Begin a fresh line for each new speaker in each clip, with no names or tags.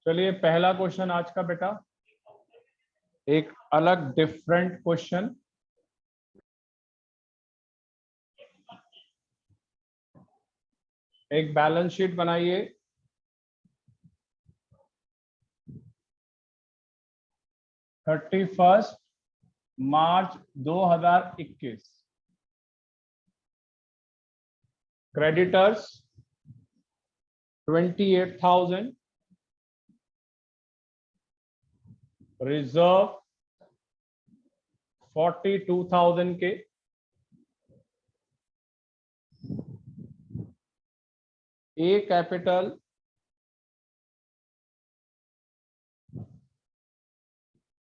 चलिए पहला क्वेश्चन आज का बेटा, एक अलग डिफरेंट क्वेश्चन। एक बैलेंस शीट बनाइए। (31 मार्च 2021) क्रेडिटर्स 28,000, रिजर्व 42,000 के, ए कैपिटल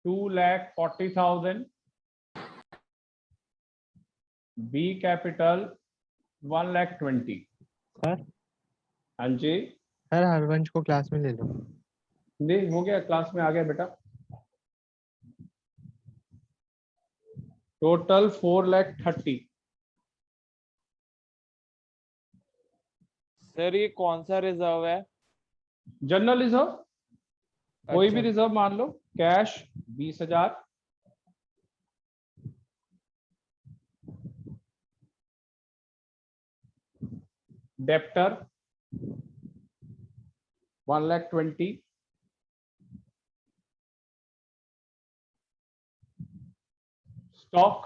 2,40,000, बी कैपिटल 1,20,000।
सर
हाँ जी,
सर हरवंश को क्लास में ले लो।
नहीं हो गया, क्लास में आ गया बेटा। टोटल 4,30,000।
सर ये कौन सा रिजर्व है?
जनरल रिजर्व, कोई भी
अच्छा।
रिजर्व मान लो। Cash 20,000, debtor 1,20,000, stock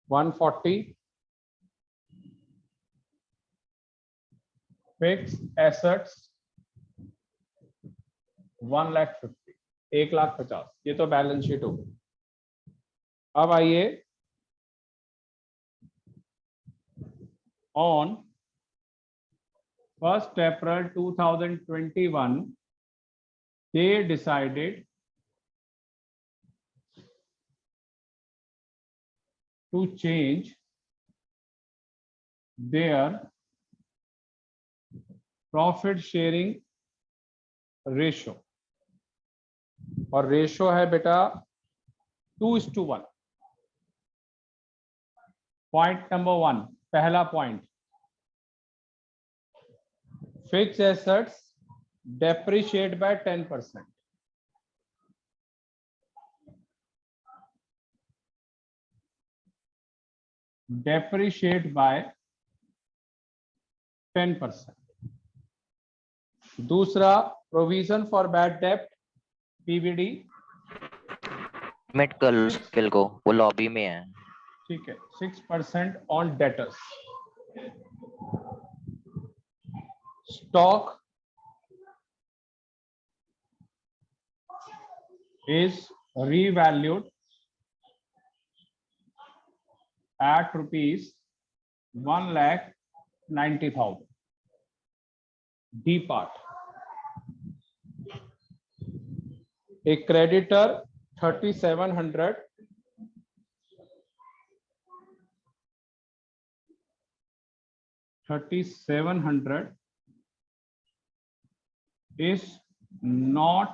140, fix assets 1,50,000, 1,50,000। ये तो बैलेंस शीट हो गई। अब आइए, on 1 April 2021 they decided to change their profit sharing ratio, और रेशो है बेटा 2:1। पॉइंट नंबर 1, पहला point, fix assets depreciate by 10%। Depreciate by 10%। दूसरा, प्रोविजन फॉर बैड डेप्ट पीवीडी
मिट कल को वो लॉबी में है।
ठीक है, 6% on debtors. Stock is revalued at ₹1,90,000. D part. A creditor 3,700, is not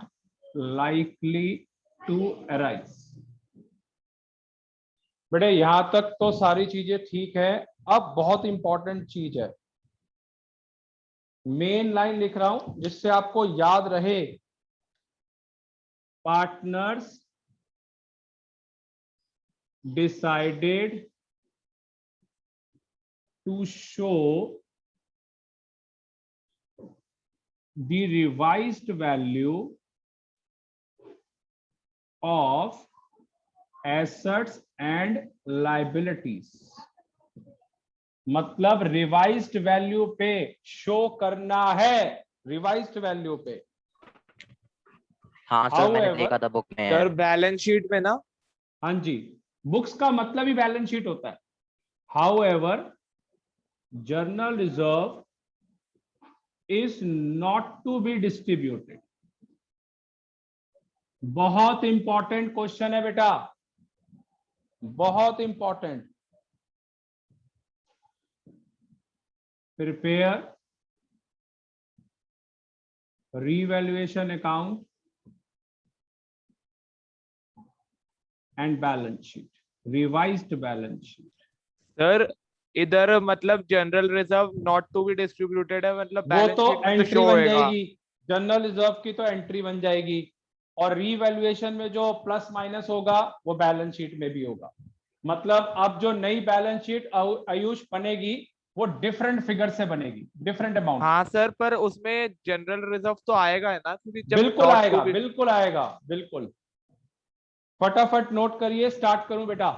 likely to arise। बेटे यहां तक तो सारी चीजें ठीक है। अब बहुत इंपॉर्टेंट चीज है, मेन लाइन लिख रहा हूं जिससे आपको याद रहे। Partners decided to show the revised value of assets and liabilities। मतलब रिवाइज्ड वैल्यू पे शो करना है, रिवाइज्ड वैल्यू पे।
हाँ सर मैंने देखा था बुक में।
सर बैलेंस शीट में ना?
हाँ जी, बुक्स का मतलब ही बैलेंस शीट होता है। However general reserve is not to be distributed। बहुत इंपॉर्टेंट क्वेश्चन है बेटा, बहुत important. Prepare revaluation account and balance sheet, revised balance sheet.
Sir इधर मतलब general reserve not to be distributed है, मतलब
वो
बैलेंस
तो
शीट में तो
एंट्री
शो
बन
होएगा।
जाएगी, जनरल रिजर्व की तो एंट्री बन जाएगी, और रीवैल्यूएशन में जो प्लस माइनस होगा वो बैलेंस शीट में भी होगा। मतलब अब जो नई बैलेंस शीट आयुष बनेगी वो डिफरेंट फिगर से बनेगी, डिफरेंट अमाउंट।
हाँ सर, पर उसमें जनरल रिजर्व तो आएगा है ना, क्योंकि जब
बिल्कुल
नॉट
आएगा,
टू बी।
बिल्कुल आएगा, बिल्कुल। फटाफट नोट करिए, स्टार्ट करूं बेटा।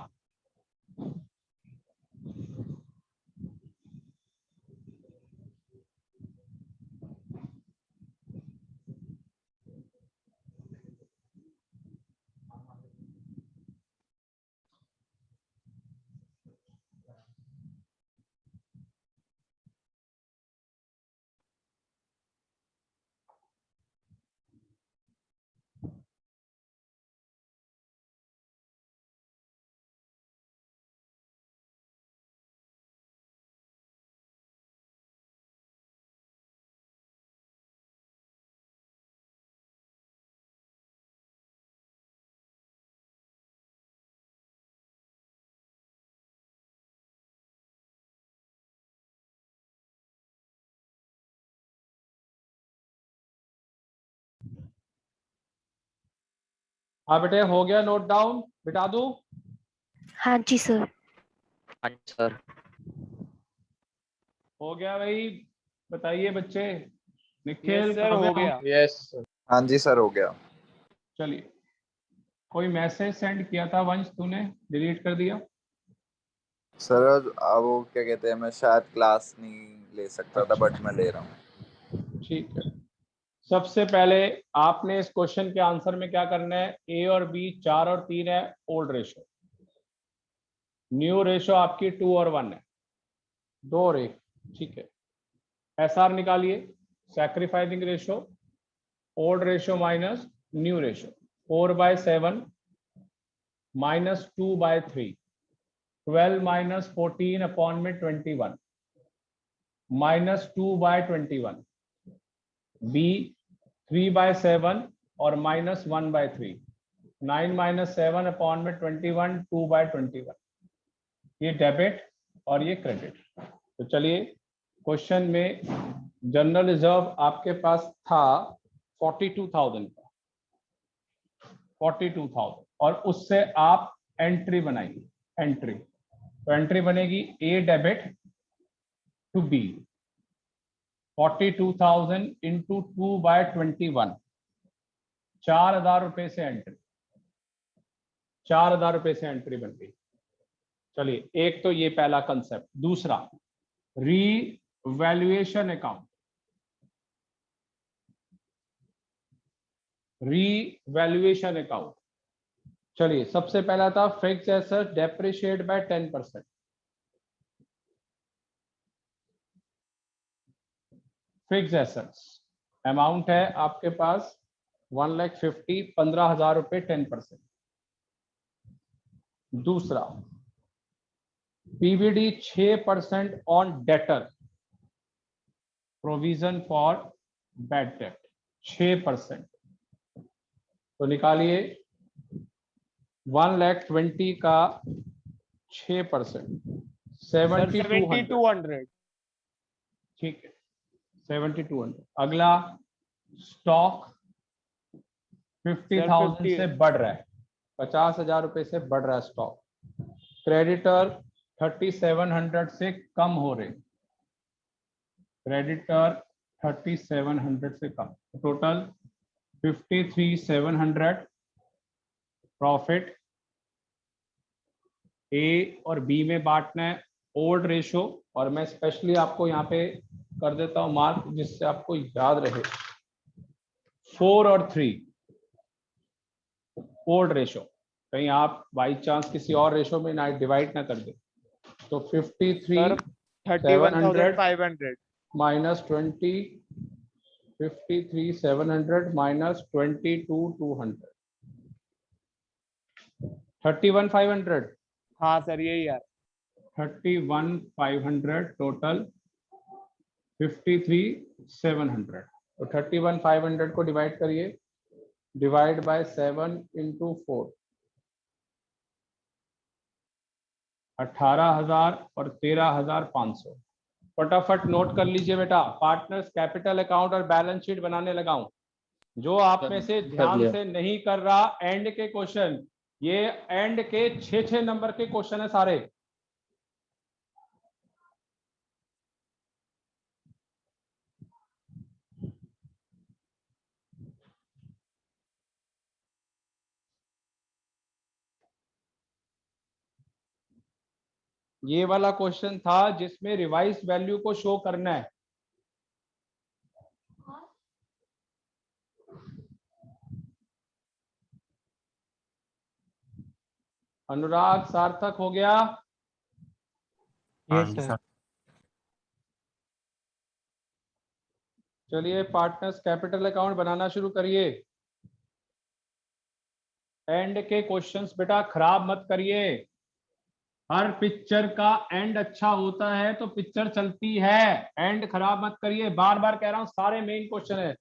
हाँ बेटे, हो गया नोट डाउन, बिठा दूं?
हाँ जी सर।
हाँ जी सर।
हो गया भाई, बताइए बच्चे। निखिल,
यस सर, हो गया।
यस। हाँ जी सर, हो गया।
चलिए, कोई मैसेज सेंड किया था वंश, तूने डिलीट कर दिया?
सर अब वो क्या कहते हैं, मैं शायद क्लास नहीं ले सकता था, बट मैं ले रहा हूँ।
ठीक है। सबसे पहले आपने इस क्वेश्चन के आंसर में क्या करना है, ए और बी 4 और 3 है, ओल्ड रेशो। न्यू रेशो आपकी 2 और 1 है, 2 और 1, ठीक है। एसआर निकालिए, sacrificing ratio, old ratio minus new ratio. 4/7 minus 2/3, 12 minus 14 upon में 21, माइनस 2/21। बी 3/7 और माइनस 1/3, 9 माइनस 7 अपॉन में 21, 2/21। ये डेबिट और ये क्रेडिट। तो चलिए, क्वेश्चन में जनरल रिजर्व आपके पास था 42,000 का, 42,000, और उससे आप एंट्री बनाइए, एंट्री। तो एंट्री बनेगी ए डेबिट टू बी, 42,000 इंटू 2/21, 4,000 रुपए से एंट्री, 4,000 रुपए से एंट्री बन गई। चलिए, एक तो ये पहला कंसेप्ट। दूसरा, रीवैल्यूएशन अकाउंट, रीवैल्यूएशन अकाउंट। चलिए, सबसे पहला था fixed asset depreciate by 10%। Fixed assets amount है आपके पास 1,50,000, 15,000 रुपए, 10%। दूसरा, PVD 6% on debtor, provision for bad debt 6%। तो निकालिए 1,20,000 का 6%, 7,200।
7,200।
ठीक है, 7,200। अगला, स्टॉक 50,000 से बढ़ रहा है, 50,000 रुपए से बढ़ रहा है स्टॉक। क्रेडिटर 3,700 से कम हो रहे, क्रेडिटर 3,700 से कम, टोटल 53,700। प्रॉफिट ए और बी में बांटना है, ओल्ड रेशो, और मैं स्पेशली आपको यहाँ पे कर देता हूँ मार्क जिससे आपको याद रहे, 4 और 3 ओल्ड रेशो, कहीं आप बाई चांस किसी और रेशो में ना डिवाइड ना कर दे। तो 53,700
31,500
माइनस 20, 53,700 माइनस 22,200, 31,500।
हाँ सर, यही यार।
31,500 टोटल 53,700। तो 31,500 को डिवाइड करिए, डिवाइड बाय 7 इंटू 4, 18,000 और 13,500। फटाफट नोट कर लीजिए बेटा। पार्टनर्स कैपिटल अकाउंट और बैलेंस शीट बनाने लगाऊं। जो आप में से ध्यान से नहीं कर रहा, एंड के क्वेश्चन, ये एंड के 6 नंबर के क्वेश्चन है सारे। ये वाला क्वेश्चन था जिसमें रिवाइज वैल्यू को शो करना है। अनुराग सार्थक हो गया?
Yes sir.
चलिए पार्टनर्स कैपिटल अकाउंट बनाना शुरू करिए। एंड के क्वेश्चंस बेटा खराब मत करिए। हर पिक्चर का एंड अच्छा होता है तो पिक्चर चलती है। एंड खराब मत करिए, बार बार कह रहा हूं, सारे मेन क्वेश्चन है।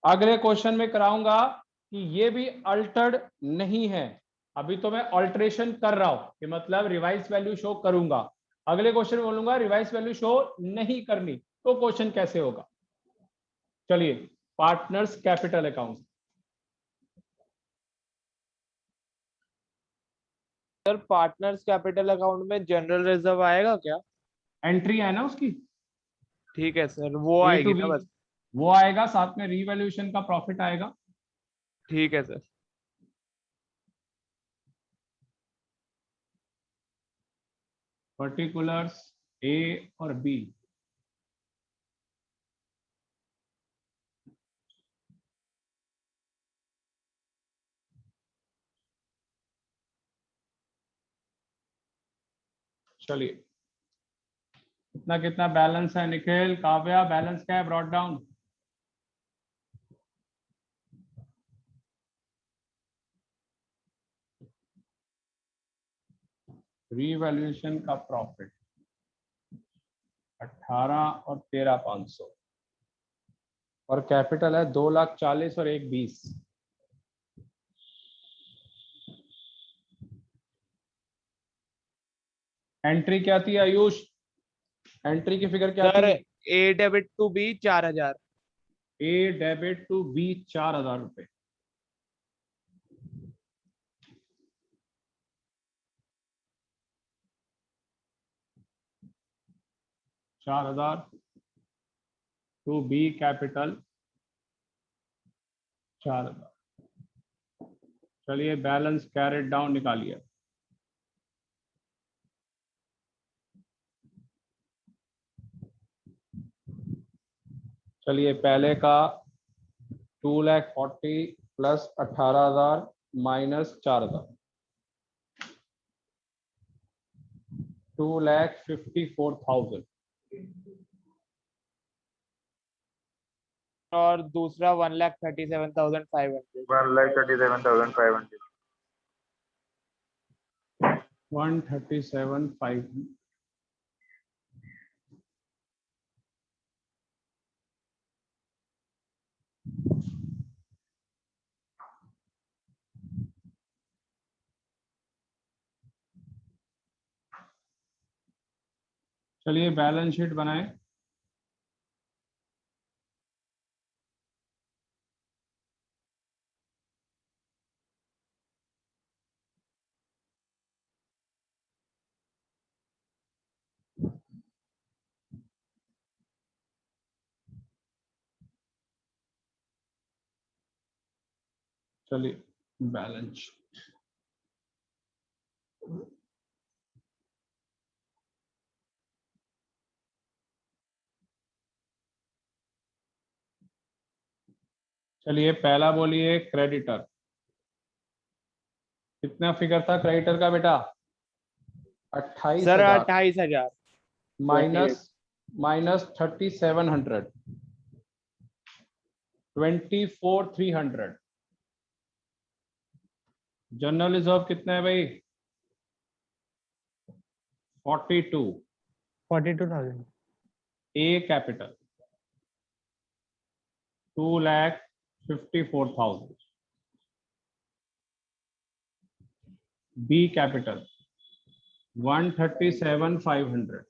अगले क्वेश्चन में कराऊंगा कि ये भी अल्टर्ड नहीं है। अभी तो मैं अल्टरेशन कर रहा हूं कि मतलब रिवाइज वैल्यू शो करूंगा। अगले क्वेश्चन में बोलूंगा रिवाइज वैल्यू शो नहीं करनी, तो क्वेश्चन कैसे होगा। चलिए partners capital account.
Sir partners capital account में जनरल रिजर्व आएगा क्या?
एंट्री है ना उसकी,
ठीक है सर, वो
ए
आएगी
टू
ना
बी,
बस।
वो आएगा, साथ में रीवैल्यूएशन का प्रॉफिट आएगा।
ठीक है सर।
पर्टिकुलर्स ए और बी। चलिए कितना कितना बैलेंस है निखिल, काव्या, बैलेंस क्या है ब्रॉट डाउन? रीवैल्यूएशन का प्रॉफिट 18 और 13,500 और कैपिटल है 2,40,000 और 1,20। एंट्री क्या थी आयुष? एंट्री की फिगर क्या
सर
थी?
A debit to B 4,000।
A debit to B 4,000 रुपए। चार हजार टू बी कैपिटल 4,000। चलिए बैलेंस कैरेट डाउन निकालिए। चलिए पहले का 2,40,000 प्लस 18,000 माइनस 4,000, 2,54,000।
और दूसरा 1,37,500।
1,37,500।
137,500। चलिए बैलेंस शीट बनाएं। चलिए बैलेंस शीट। चलिए पहला बोलिए क्रेडिटर। कितना फिगर था क्रेडिटर का बेटा?
Sir
28,000
28,000।
Minus minus 3,700, 24,300। General reserve कितना है भाई? 42।
42,000।
A capital 2,54,000। B capital 137,500।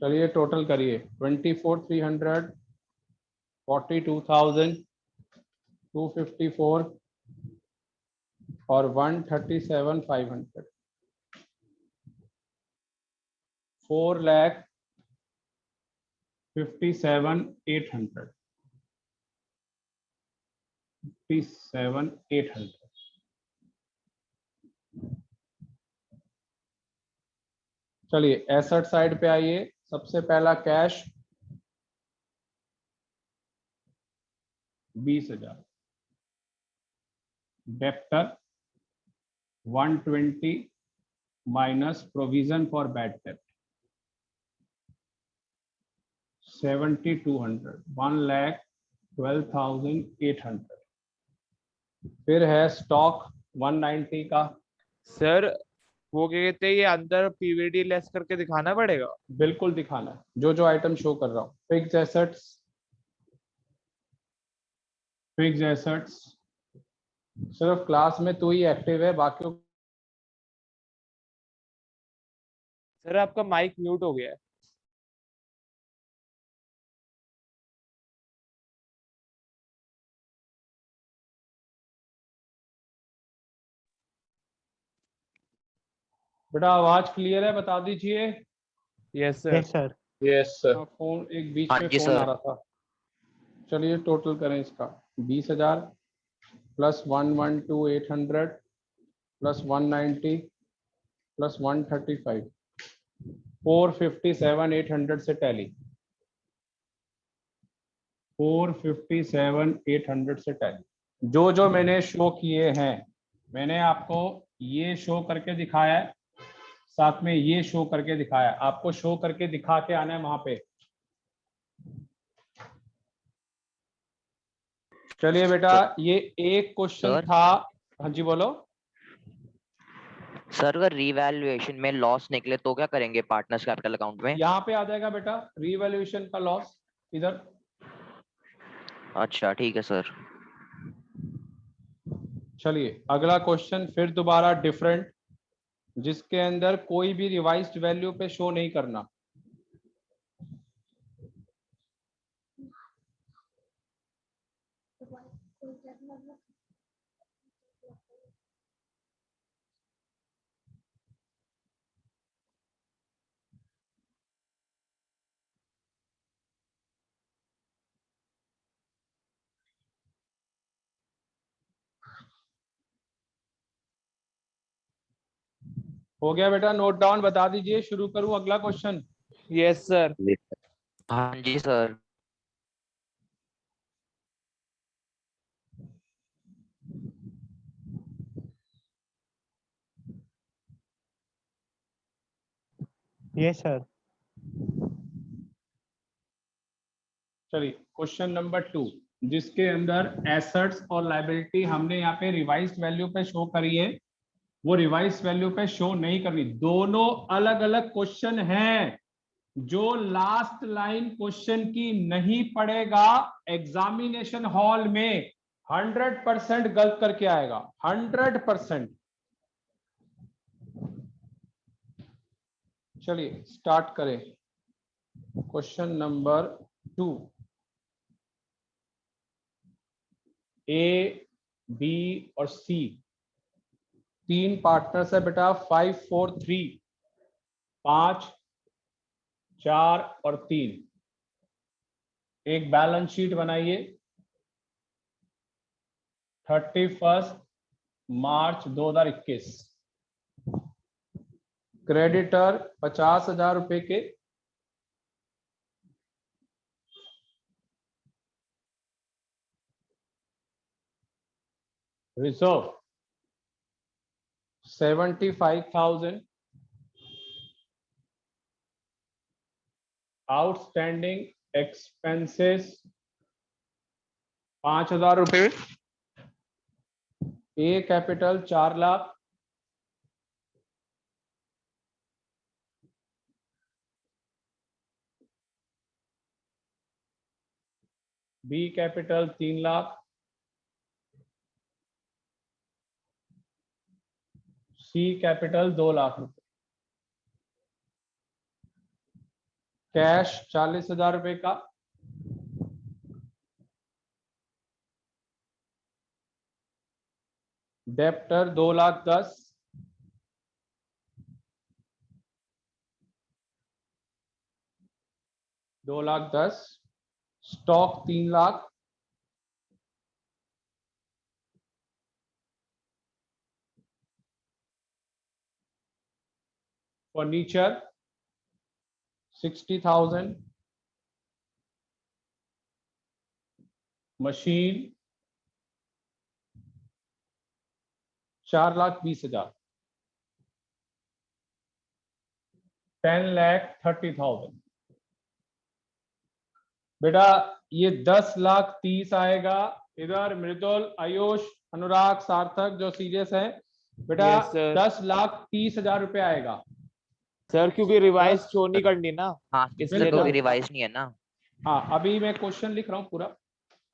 चलिए टोटल करिए, 24,300, 42,254 और 137,500, 4,57,800, 57,800। चलिए एसेट साइड पे आइए। सबसे पहला cash 20,000, debtor 120 minus provision for bad date 7,200, 1,12,800। फिर है स्टॉक 190 का।
सर वो क्या कहते हैं, ये अंदर पीवीडी लेस करके दिखाना पड़ेगा?
बिल्कुल दिखाना है, जो जो आइटम शो कर रहा हूं। फिक्स एसेट्स सिर्फ क्लास में तू ही एक्टिव है, बाकियों
सर आपका माइक म्यूट हो गया है।
बेटा आवाज क्लियर है, बता दीजिए।
Yes sir.
Yes sir.
Yes sir. Phone एक बीच
हाँ
में
जी
फोन आ
सर।
रहा था। चलिए टोटल करें इसका, 20,000 प्लस 112,800 प्लस 190 प्लस 135, 457,800 से टैली, 457,800 से टैली। जो जो मैंने शो किए हैं, मैंने आपको ये शो करके दिखाया है, साथ में ये शो करके दिखाया है। आपको शो करके दिखा के आना है वहां पे। चलिए बेटा, ये एक क्वेश्चन
सर।
था। हाँ जी बोलो।
सर अगर रीवैल्यूएशन में लॉस निकले तो क्या करेंगे पार्टनर्स कैपिटल अकाउंट में?
यहाँ पे आ जाएगा बेटा रीवैल्यूएशन का लॉस इधर।
अच्छा ठीक है सर।
चलिए अगला क्वेश्चन फिर दोबारा डिफरेंट, जिसके अंदर कोई भी रिवाइज्ड वैल्यू पे शो नहीं करना। हो गया बेटा, नोट डाउन, बता दीजिए। शुरू करूं अगला क्वेश्चन?
Yes sir.
हाँ जी सर।
Yes sir.
चलिए क्वेश्चन नंबर 2, जिसके अंदर एसेट्स और लायबिलिटी हमने यहाँ पे रिवाइज्ड वैल्यू पे शो करी है, वो रिवाइज्ड वैल्यू पे शो नहीं करनी। दोनों अलग अलग क्वेश्चन हैं। जो लास्ट लाइन क्वेश्चन की नहीं पड़ेगा एग्जामिनेशन हॉल में 100% गलत करके आएगा, 100%। चलिए स्टार्ट करें। क्वेश्चन नंबर 2, ए बी और सी तीन पार्टनर्स है बेटा, 5 4 3, 5 4 और 3। एक बैलेंस शीट बनाइए 31 मार्च 2021। क्रेडिटर 50,000 रुपए के, रिजर्व 75,000, आउटस्टैंडिंग एक्सपेंसेस 5,000 रुपए, A capital 4 lakh, B capital 3 lakh, C capital 2 lakh रुपए, कैश 40,000 रुपए का, debtor 2,10,000, stock 3 lakh, furniture 60,000, machine 4,20,000, 10,30,000। बेटा ये 10,30,000 आएगा। इधर मृदुल, आयुष, अनुराग, सार्थक जो सीरियस है बेटा,
Yes, sir.
10,30,000 रुपए आएगा
सर क्योंकि रिवाइज
बस।
शो नहीं करनी ना,
हाँ
इसलिए
सर,
बिल्कुल।
क्योंकि रिवाइज नहीं है ना।
हाँ अभी मैं क्वेश्चन लिख रहा हूँ पूरा,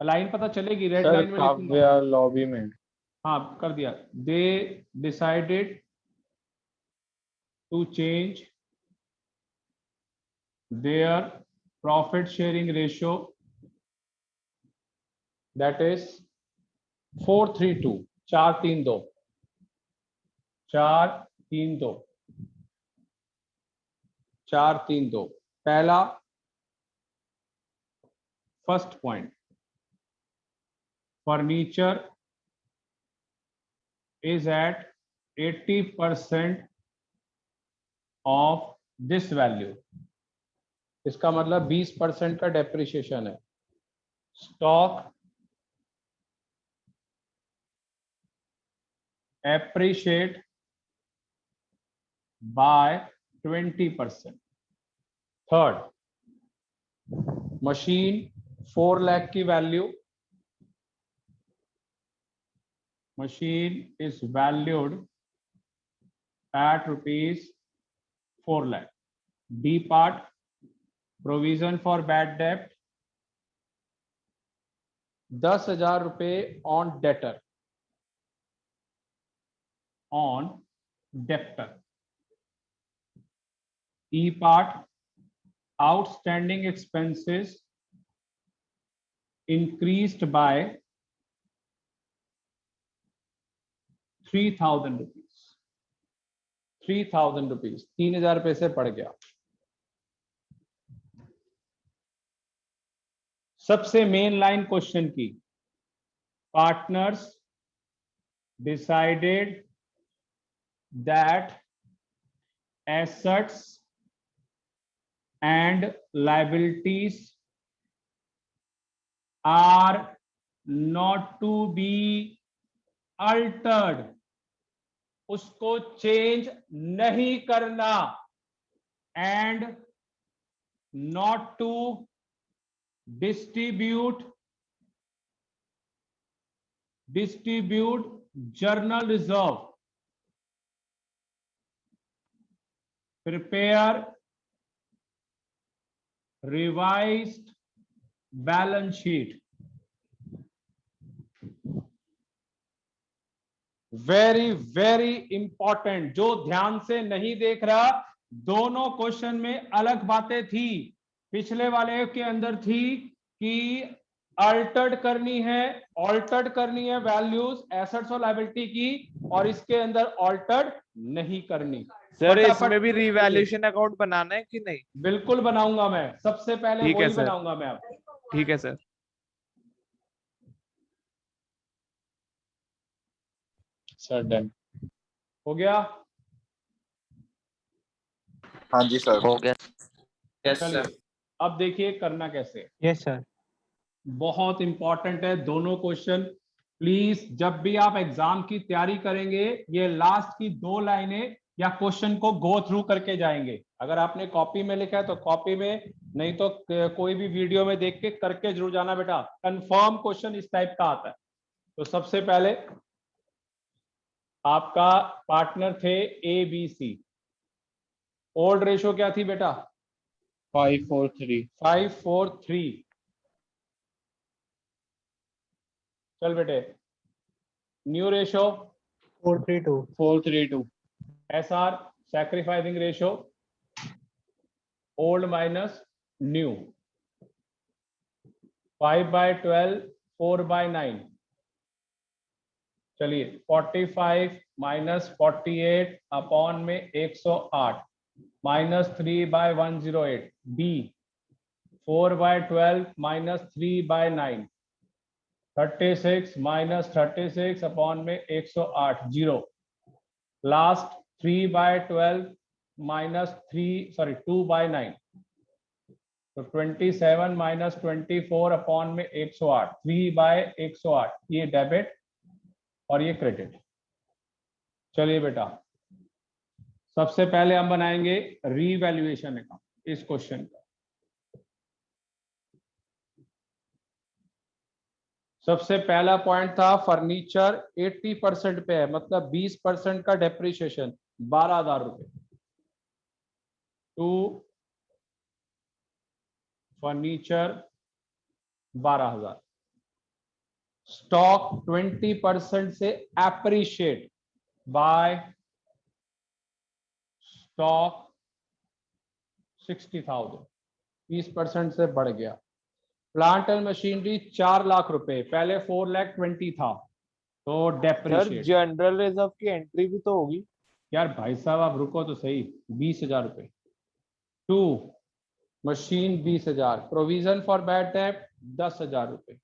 लाइन पता चलेगी, रेड
सर
लाइन में लिखूंगा।
काव्या लॉबी में।
हाँ कर दिया। They decided to change their profit sharing ratio, that is 4-3-2, 4-3-2, 4-3-2, 4-3-2। पहला first point, furniture is at 80% of this value, इसका मतलब 20% का डेप्रिसिएशन है। Stock appreciate by 20%। Third, machine 4 lakh की value, machine is valued at rupees 4 lakh. D part, provision for bad debt 10,000 रुपए on debtor, on debtor. E part, outstanding expenses increased by 3,000 rupees, 3,000 rupees, 3,000 रुपए से पड़ गया। सबसे main line question की, partners decided that assets and liabilities are not to be altered, उसको change नहीं करना, and not to distribute general reserve, prepare revised balance sheet. Very very important, जो ध्यान से नहीं देख रहा, दोनों क्वेश्चन में अलग बातें थी। पिछले वाले के अंदर थी कि अल्टर्ड करनी है वैल्यूज एसेट्स और लायबिलिटी की, और इसके अंदर अल्टर्ड नहीं करनी।
सर
फटाफट
इसमें भी रिवैल्यूएशन अकाउंट बनाना है कि नहीं?
बिल्कुल बनाऊंगा मैं, सबसे पहले
ठीक है
वही
सर।
बनाऊंगा मैं अब।
ठीक है सर।
Sir done.
हो गया?
हाँ जी सर।
हो गया।
चलिए अब देखिए करना कैसे।
Yes sir.
बहुत इंपॉर्टेंट है दोनों क्वेश्चन। प्लीज जब भी आप एग्जाम की तैयारी करेंगे, ये लास्ट की 2 लाइनें या क्वेश्चन को गो थ्रू करके जाएंगे। अगर आपने कॉपी में लिखा है तो कॉपी में, नहीं तो कोई भी वीडियो में देख के करके जरूर जाना बेटा, कंफर्म क्वेश्चन इस टाइप का आता है। तो सबसे पहले आपका पार्टनर थे A B C, old ratio क्या थी बेटा?
543।
543। चल बेटे, new ratio
432।
432।
SR sacrificing ratio, old minus new, 5/12, 4/9, चलिए 45 माइनस 48 अपॉन में 108 minus 3/108, B 4/12 minus 3/9, 36 minus 36 upon में 108, 0, लास्ट 3/12 माइनस 2/9, तो 27 माइनस 24 अपॉन में 108, 3/108, ये डेबिट और ये क्रेडिट। चलिए बेटा, सबसे पहले हम बनाएंगे रीवैल्यूएशन अकाउंट इस क्वेश्चन का। सबसे पहला पॉइंट था फर्नीचर 80% पे है, मतलब 20% का डेप्रिसिएशन 12,000 रुपए टू फर्नीचर 12,000। स्टॉक 20% से एप्रिशिएट बाय स्टॉक 60,000, 20% से बढ़ गया। प्लांट एंड मशीनरी 4 लाख रुपए, पहले 4,20,000 था, तो
सर
डेप्रिशिएट।
जनरल रिजर्व की एंट्री भी तो होगी।
यार भाई साहब आप रुको तो सही, 20,000 रुपए to machine 20,000, provision for bad debt 10,000 रुपए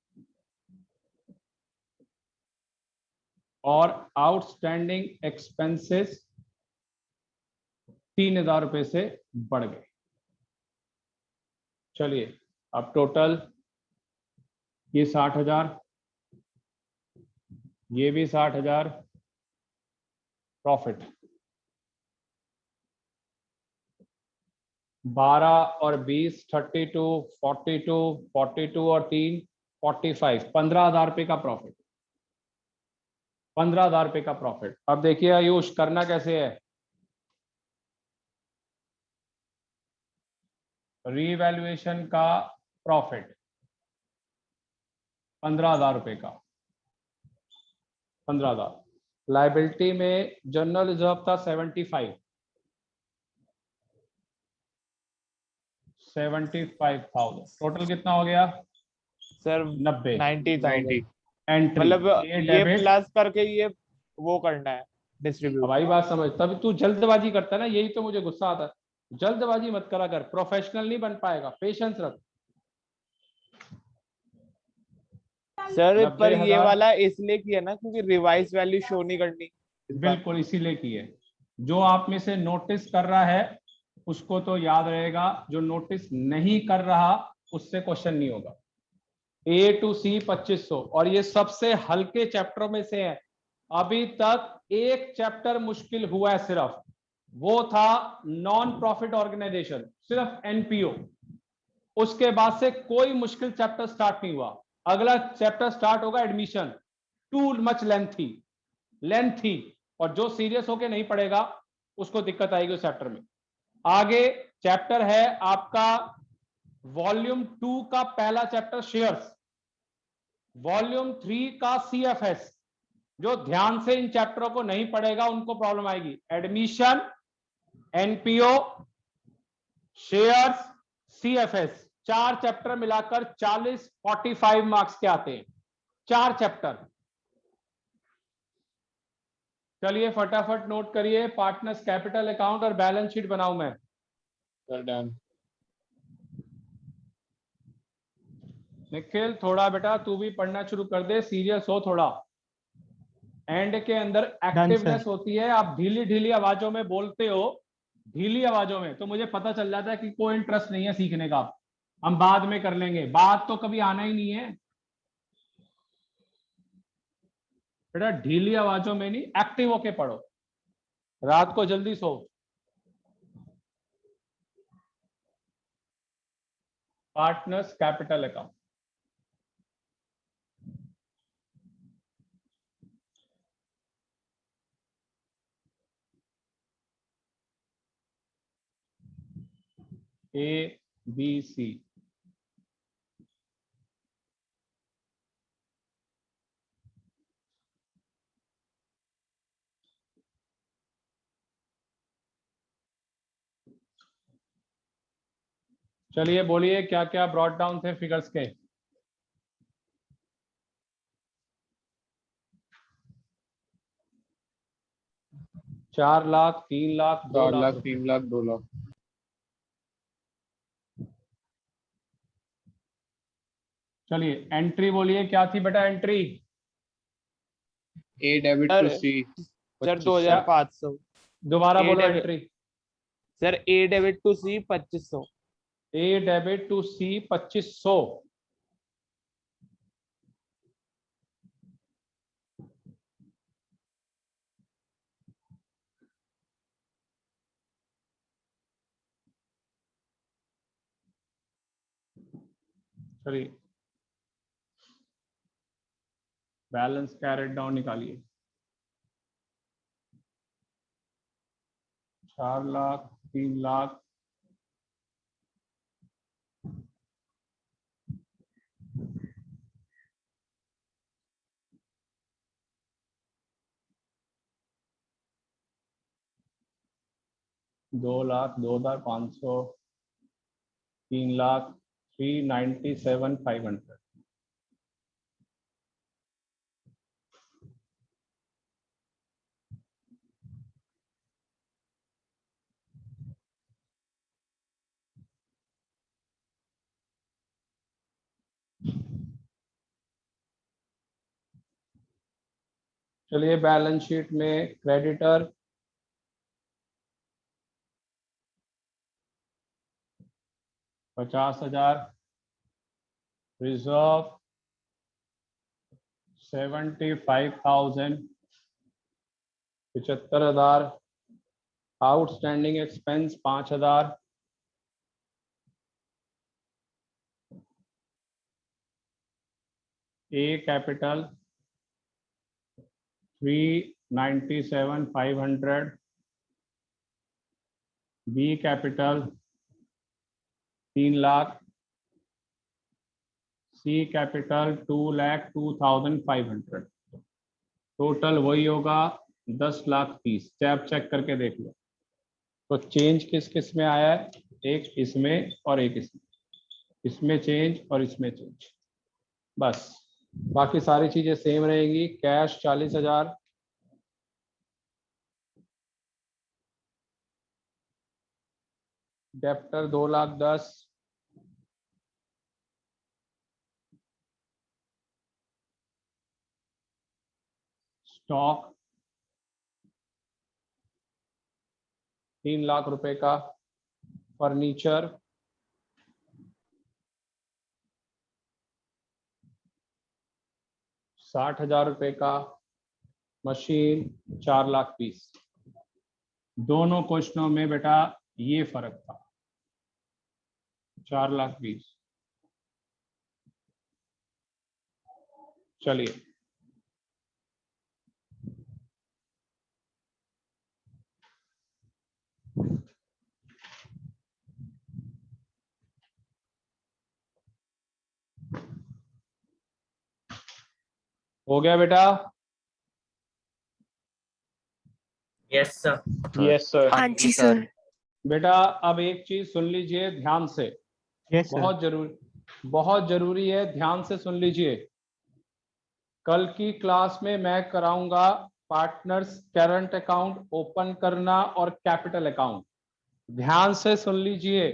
और आउटस्टैंडिंग एक्सपेंसेस 3,000 रुपए से बढ़ गए। चलिए अब टोटल ये 60,000, ये भी 60,000, प्रॉफिट 12 और 20 32, 42, 42 और 3 45, 15,000 रुपए का प्रॉफिट, 15,000 रुपए का प्रॉफिट। अब देखिए आयुष करना कैसे है, रीवैल्यूएशन का प्रॉफिट 15,000 रुपए का, 15,000। लाइबिलिटी में जनरल रिजर्व था 75,000, टोटल कितना हो गया
सर
90,
90
एंट्री
मतलब
ये
ये
डेबिट।
प्लस करके ये वो करना है डिस्ट्रीब्यूट।
हमारी बात समझ, तभी तू जल्दबाजी करता है ना, यही तो मुझे गुस्सा आता है। जल्दबाजी मत करा कर, प्रोफेशनल नहीं बन पाएगा, पेशेंस रख।
सर पर ये
90,000
वाला इसलिए किया ना क्योंकि रिवाइज वैल्यू शो नहीं करनी इस बार।
बिल्कुल इसीलिए की है। जो आप में से नोटिस कर रहा है उसको तो याद रहेगा, जो नोटिस नहीं कर रहा उससे क्वेश्चन नहीं होगा। A to C 2500, और ये सबसे हल्के चैप्टरों में से है। अभी तक एक चैप्टर मुश्किल हुआ है सिर्फ, वो था नॉन प्रॉफिट ऑर्गेनाइजेशन, सिर्फ NPO। उसके बाद से कोई मुश्किल चैप्टर स्टार्ट नहीं हुआ। अगला चैप्टर स्टार्ट होगा एडमिशन, टू मच लेंथी, और जो सीरियस होके नहीं पढ़ेगा उसको दिक्कत आएगी उस चैप्टर में। आगे चैप्टर है आपका वॉल्यूम 2 का पहला चैप्टर शेयर्स, वॉल्यूम 3 का CFS। जो ध्यान से इन चैप्टरों को नहीं पढ़ेगा उनको प्रॉब्लम आएगी। Admission, NPO, shares, CFS, 4 chapter मिलाकर 45 मार्क्स के आते हैं, 4 चैप्टर। चलिए फटाफट नोट करिए, पार्टनर्स कैपिटल अकाउंट और बैलेंस शीट बनाऊं मैं।
Sir done.
निखिल थोड़ा बेटा तू भी पढ़ना शुरू कर दे, सीरियस हो थोड़ा। एंड के अंदर एक्टिवनेस होती है, आप ढीली ढीली आवाजों में बोलते हो, ढीली आवाजों में, तो मुझे पता चल जाता है कि कोई इंटरेस्ट नहीं है सीखने का। हम बाद में कर लेंगे, बात तो कभी आना ही नहीं है बेटा। ढीली आवाजों में नहीं, एक्टिव होके पढ़ो, रात को जल्दी सो। Partners capital account, ABC। चलिए बोलिए क्या क्या ब्रॉट डाउन थे फिगर्स के। चार लाख, 3 लाख, 2
4
लाख
लाख,
रुपए।
3 लाख, 2 लाख।
चलिए एंट्री बोलिए क्या थी बेटा entry.
A debit to
sir
C
sir
2500।
2500।
दोबारा
ए
बोलो
debit
entry.
Sir A debit to C 2500।
A debit to C 2500। चलिए बैलेंस कैरेट डाउन निकालिए। 4 लाख, 3 लाख, दो लाख, 2,500, 3 लाख, 397,500। चलिए बैलेंस शीट में क्रेडिटर 50,000, रिजर्व 75,000, 75,000, आउटस्टैंडिंग एक्सपेंस 5,000, ए capital 397,500, B capital 3 lakh, C capital 2,02,500। Total वही होगा 10,30,000। आप चेक करके देख लो। तो चेंज किस किस में आया है, एक इसमें और एक इसमें, इसमें चेंज और इसमें चेंज, बस बाकी सारी चीजें सेम रहेंगी। कैश 40,000, डेप्टर 2,10,000, स्टॉक 3 लाख रुपए का, फर्नीचर 60,000 रुपए का, मशीन 4,20,000। दोनों क्वेश्चनों में बेटा ये फर्क था, 4,20,000। चलिए हो गया बेटा।
Yes sir.
Yes sir.
हाँ जी सर।
बेटा अब एक चीज सुन लीजिए ध्यान से,
यस सर।
बहुत जरूरी है, ध्यान से सुन लीजिए। कल की क्लास में मैं कराऊंगा पार्टनर्स करंट अकाउंट ओपन करना और कैपिटल अकाउंट। ध्यान से सुन लीजिए,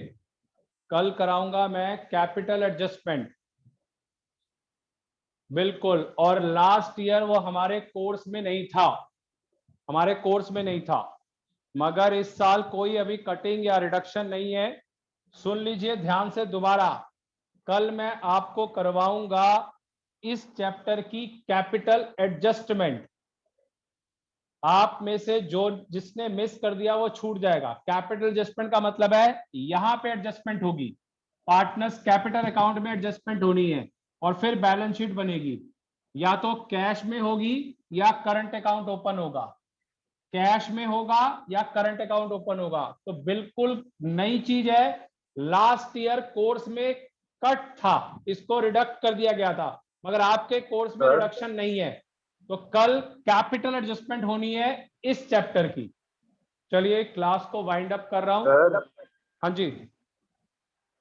कल कराऊंगा मैं कैपिटल एडजस्टमेंट, बिल्कुल। और लास्ट ईयर वो हमारे कोर्स में नहीं था, हमारे कोर्स में नहीं था, मगर इस साल कोई अभी कटिंग या रिडक्शन नहीं है। सुन लीजिए ध्यान से दोबारा, कल मैं आपको करवाऊंगा इस चैप्टर की कैपिटल एडजस्टमेंट। आप में से जो जिसने मिस कर दिया वो छूट जाएगा। कैपिटल एडजस्टमेंट का मतलब है यहां पे एडजस्टमेंट होगी, पार्टनर्स कैपिटल अकाउंट में एडजस्टमेंट होनी है और फिर बैलेंस शीट बनेगी। या तो कैश में होगी या करंट अकाउंट ओपन होगा, कैश में होगा या करंट अकाउंट ओपन होगा। तो बिल्कुल नई चीज है, लास्ट ईयर कोर्स में कट था, इसको रिडक्ट कर दिया गया था, मगर आपके कोर्स में रिडक्शन नहीं है। तो कल कैपिटल एडजस्टमेंट होनी है इस चैप्टर की। चलिए क्लास को वाइंड अप कर रहा हूं। हाँ जी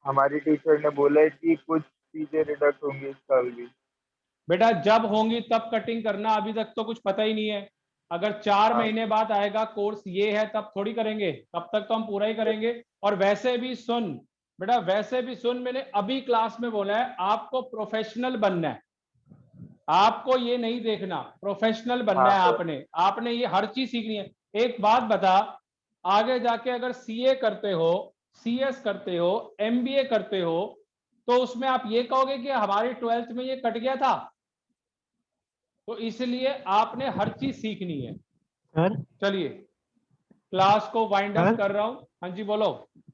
हमारी टीचर ने बोला है कि कुछ चीजें रिडक्ट होंगी इस साल भी।
बेटा जब होंगी तब कटिंग करना, अभी तक तो कुछ पता ही नहीं है। अगर 4
हाँ।
महीने बाद आएगा कोर्स ये है तब थोड़ी करेंगे, तब तक तो हम पूरा ही करेंगे। और वैसे भी सुन बेटा, वैसे भी सुन, मैंने अभी क्लास में बोला है आपको प्रोफेशनल बनना है, आपको ये नहीं देखना, प्रोफेशनल बनना है।
हाँ।
आपने ये हर चीज सीखनी है। एक बात बता, आगे जाके अगर सीए करते हो, सीएस करते हो, एमबीए करते हो, तो उसमें आप ये कहोगे कि हमारी 12th में ये कट गया था। तो इसलिए आपने हर चीज सीखनी है।
सर
चलिए क्लास को वाइंड अप
सर
कर रहा हूं। हाँ जी बोलो।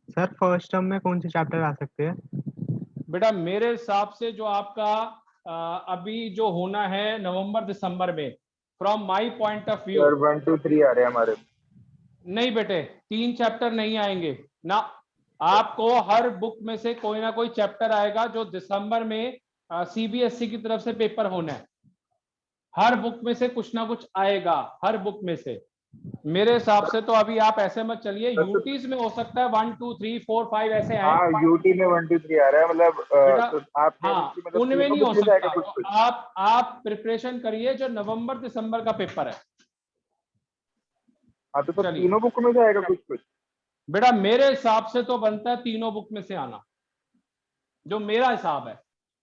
सर फर्स्ट टर्म में कौन से चैप्टर आ सकते हैं?
बेटा मेरे हिसाब से जो आपका अभी जो होना है नवंबर दिसंबर में, from my point of view,
sir 1 2 3 आ रहे हैं हमारे।
नहीं बेटे 3 चैप्टर नहीं आएंगे ना। आपको हर बुक में से कोई ना कोई चैप्टर आएगा जो दिसंबर में सीबीएसई की तरफ से पेपर होना है। हर बुक में से कुछ ना कुछ आएगा, हर बुक में से। मेरे हिसाब से तो अभी आप ऐसे मत चलिए, यूटीज में हो सकता है 1 2 3 4 5 ऐसे आए।
हाँ यूटी में 1 2 3 आ रहा है, मतलब
बेटा
तो आप कह रहे हैं
हाँ,
कि मतलब
उनमें
तीनों
नहीं हो
बुक में से आएगा
सकता।
कुछ
तो
कुछ।
आप प्रिपरेशन करिए जो नवंबर दिसंबर का पेपर है।
हाँ तो
चलिए
तीनों बुक में से आएगा कुछ कुछ।
बेटा मेरे हिसाब से तो बनता है तीनों बुक में से आना, जो मेरा हिसाब है।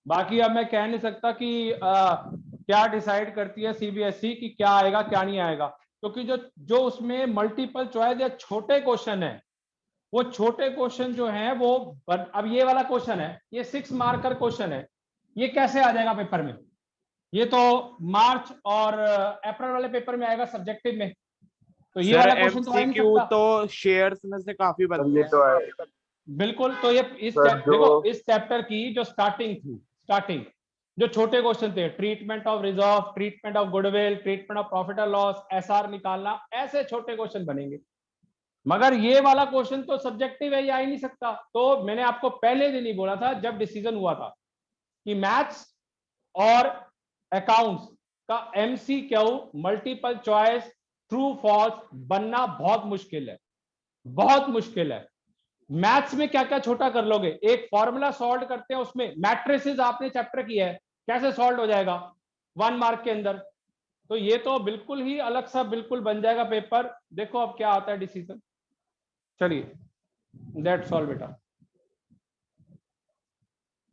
बाकी अब मैं कह नहीं सकता कि क्या डिसाइड करती है सीबीएसई कि क्या आएगा क्या नहीं आएगा, क्योंकि जो उसमें मल्टीपल चॉइस या छोटे क्वेश्चन है, वो छोटे क्वेश्चन जो हैं वो अब ये वाला क्वेश्चन है, ये 6 मार्कर क्वेश्चन है, ये कैसे आ जाएगा पेपर में? ये तो मार्च और अप्रैल वाले पेपर में आएगा सब्जेक्टिव में, तो ये
सर
वाला क्वेश्चन तो आ ही नहीं
एमसीक्यू
सकता।
तो शेयर्स में से काफी
सर
बनते
ये
हैं।
तो आएगा।
बिल्कुल। तो ये
सर
देखो
जो
इस चैप्टर की जो स्टार्टिंग जो छोटे क्वेश्चन थे, treatment of reserve, treatment of goodwill, treatment of profit और लॉस, एसआर निकालना, ऐसे छोटे क्वेश्चन बनेंगे। मगर ये वाला क्वेश्चन तो सब्जेक्टिव है, ये आ ही नहीं सकता। तो मैंने आपको पहले दिन ही बोला था जब डिसीजन हुआ था कि मैथ्स और अकाउंट्स का MCQ multiple choice true false बनना बहुत मुश्किल है, बहुत मुश्किल है। मैथ्स में क्या क्या छोटा कर लोगे, एक फॉर्मूला सॉल्व करते हैं उसमें मैट्रिसेस आपने चैप्टर किया है, कैसे सॉल्व हो जाएगा 1 मार्क के अंदर? तो ये तो बिल्कुल ही अलग सा बिल्कुल बन जाएगा पेपर। देखो अब क्या आता है डिसीजन। चलिए दैट्स ऑल बेटा।